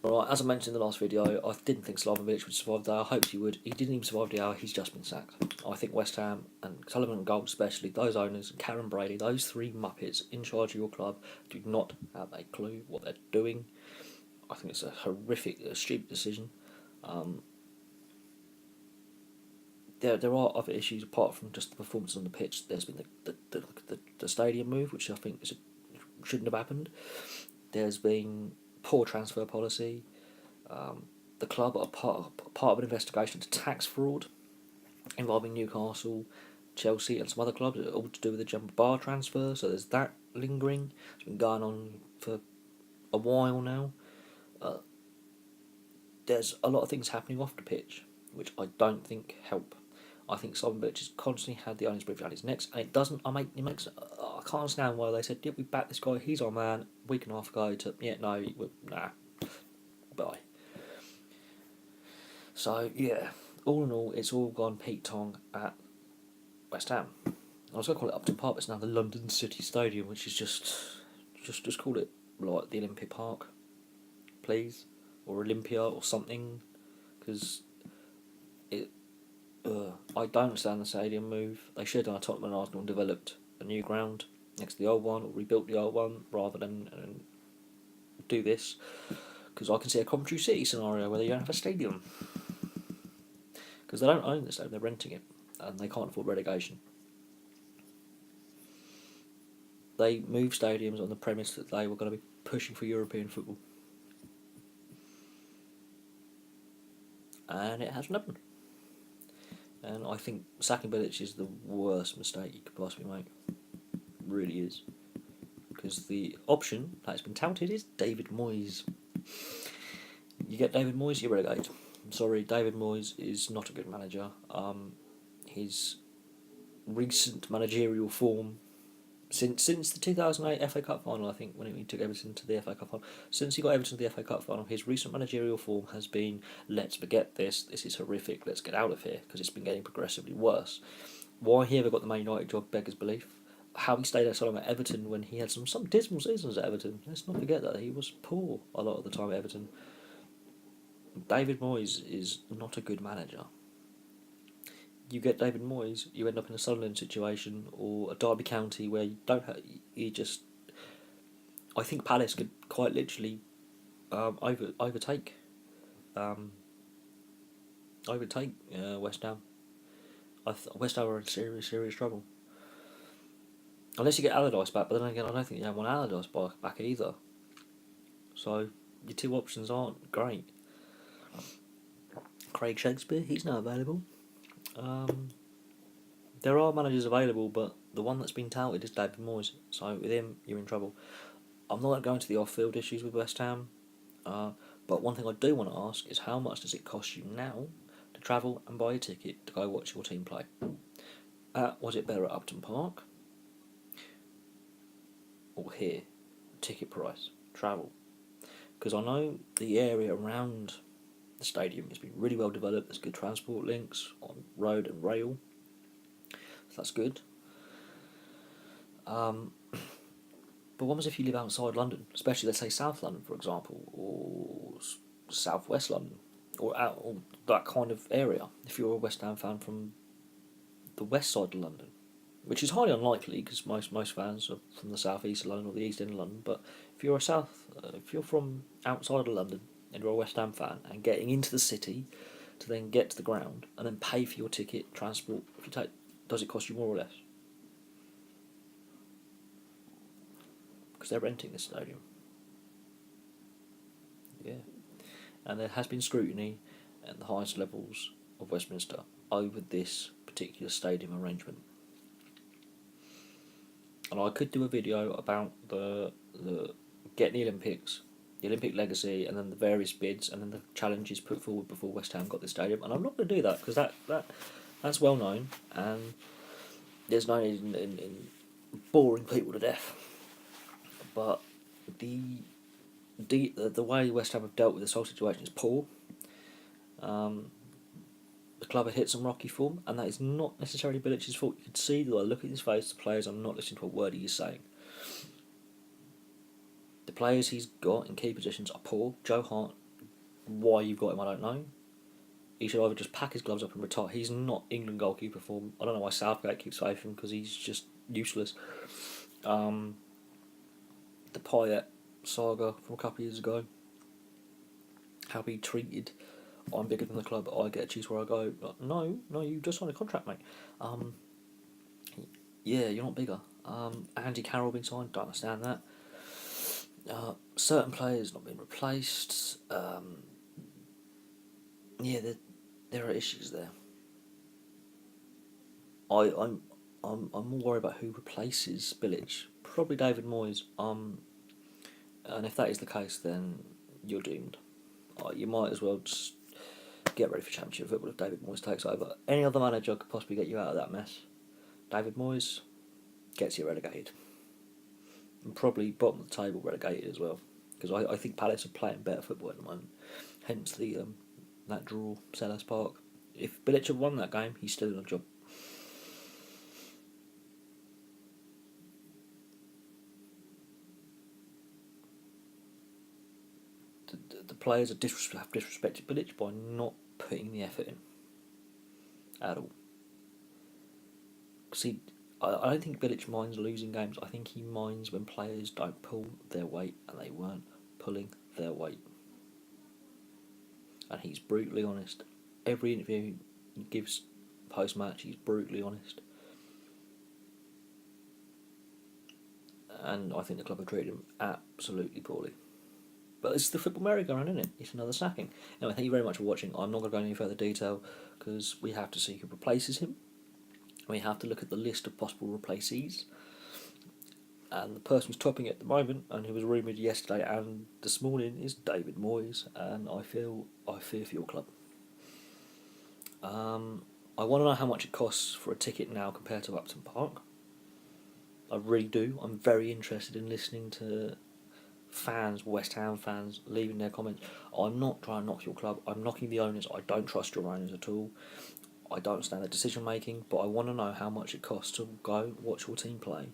Right, as I mentioned in the last video, I didn't think Slavan Bilic would survive the hour. I hoped he would. He didn't even survive the hour. He's just been sacked. I think West Ham and Sullivan and Gold, especially those owners, and Karen Brady, those three muppets in charge of your club, do not have a clue what they're doing. I think it's a horrific, stupid decision. There are other issues apart from just the performance on the pitch. There's been the stadium move, which I think shouldn't have happened. There's been poor transfer policy. The club are part of an investigation into tax fraud involving Newcastle, Chelsea, and some other clubs, all to do with the jumbo bar transfer. So there's that lingering. It's been going on for a while now. There's a lot of things happening off the pitch, which I don't think help. I think Slavan Bilic has constantly had the owner's brief around his neck, and it doesn't. I can't understand why they said, "Yeah, we back this guy. He's our man." A week and a half ago, to nah, bye. So yeah, all in all, it's all gone Pete Tong at West Ham. I was going to call it Upton Park, but it's now the London City Stadium, which is just call it like the Olympic Park, please, or Olympia or something, because I don't understand the stadium move. They should have done a Tottenham and Arsenal and developed a new ground next to the old one, or rebuilt the old one, rather than do this. Because I can see a Coventry City scenario where they don't have a stadium. Because they don't own the stadium, they're renting it, and they can't afford relegation. They moved stadiums on the premise that they were going to be pushing for European football. And it hasn't happened. And I think sacking Bilic is the worst mistake you could possibly make. It really is. Because the option that has been touted is David Moyes. You get David Moyes, you're relegated. I'm sorry, David Moyes is not a good manager. His recent managerial form, since the 2008 FA Cup final, I think, when he took Everton to the FA Cup final, since he got Everton to the FA Cup final, his recent managerial form has been, let's forget this is horrific, let's get out of here, because it's been getting progressively worse. Why he ever got the Man United job beggars belief. How he stayed so long at Everton when he had some dismal seasons at Everton. Let's not forget that. He was poor a lot of the time at Everton. David Moyes is not a good manager. You get David Moyes, you end up in a Sunderland situation or a Derby County where you don't have, you just. I think Palace could quite literally overtake West Ham. West Ham are in serious trouble. Unless you get Allardyce back, but then again, I don't think you have one Allardyce back either. So your two options aren't great. Craig Shakespeare, he's not available. There are managers available, but the one that's been touted is David Moyes. So with him, you're in trouble. I'm not going to go into the off-field issues with West Ham, but one thing I do want to ask is how much does it cost you now to travel and buy a ticket to go watch your team play? Was it better at Upton Park? Or here? Ticket price, travel. Because I know the area around the stadium has been really well developed. There's good transport links on road and rail, so that's good. But what was if you live outside London, especially let's say South London, for example, or South West London, or that kind of area? If you're a West Ham fan from the west side of London, which is highly unlikely because most fans are from the south east of London or the east end of London. But if you're from outside of London and you're a West Ham fan and getting into the city to then get to the ground and then pay for your ticket, transport, does it cost you more or less? Because they're renting this stadium. Yeah. And there has been scrutiny at the highest levels of Westminster over this particular stadium arrangement. And I could do a video about the getting the Olympics, the Olympic legacy, and then the various bids, and then the challenges put forward before West Ham got the stadium. And I'm not going to do that because that's well known, and there's no need in boring people to death. But the way West Ham have dealt with this whole situation is poor. The club had hit some rocky form, and that is not necessarily Bilic's fault. You could see that I look at his face, the players are not listening to a word he is saying. The players he's got in key positions are poor. Joe Hart Why you've got him, I don't know. He should either just pack his gloves up and retire. He's not England goalkeeper form. I don't know why Southgate keeps faith in him, because he's just useless. The Payet saga from a couple of years ago. How he treated, I'm bigger than the club, I get to choose where I go. Like, no, you just signed a contract, mate. Yeah, you're not bigger. Andy Carroll being signed, don't understand that. Certain players not being replaced. Yeah, there are issues there. I'm more worried about who replaces Bilic. Probably David Moyes. And if that is the case, then you're doomed. You might as well just get ready for Championship football if David Moyes takes over. Any other manager could possibly get you out of that mess. David Moyes gets you relegated. And probably bottom of the table relegated as well. Because I think Palace are playing better football at the moment. Hence that draw, Selhurst Park. If Bilic had won that game, he's still in a job. The players have disrespected Bilic by not putting the effort in at all. See, I don't think Bilic minds losing games. I think he minds when players don't pull their weight, and they weren't pulling their weight. And he's brutally honest. Every interview he gives post match, he's brutally honest. And I think the club have treated him absolutely poorly. But it's the football merry-go-round, isn't it? It's another sacking. Anyway, thank you very much for watching. I'm not going to go into any further detail because we have to see who replaces him. We have to look at the list of possible replacees. And the person who's topping it at the moment, and who was rumoured yesterday and this morning, is David Moyes. And I fear for your club. I want to know how much it costs for a ticket now compared to Upton Park. I really do. I'm very interested in listening to fans, West Ham fans, leaving their comments. I'm not trying to knock your club. I'm knocking the owners. I don't trust your owners at all. I don't understand their decision making, but I want to know how much it costs to go watch your team play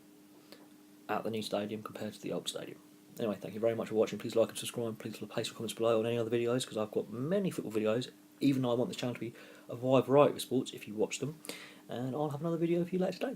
at the new stadium compared to the old stadium. Anyway, thank you very much for watching. Please like and subscribe. Please place your comments below on any other videos, because I've got many football videos, even though I want this channel to be a wide variety of sports if you watch them. And I'll have another video for you later today.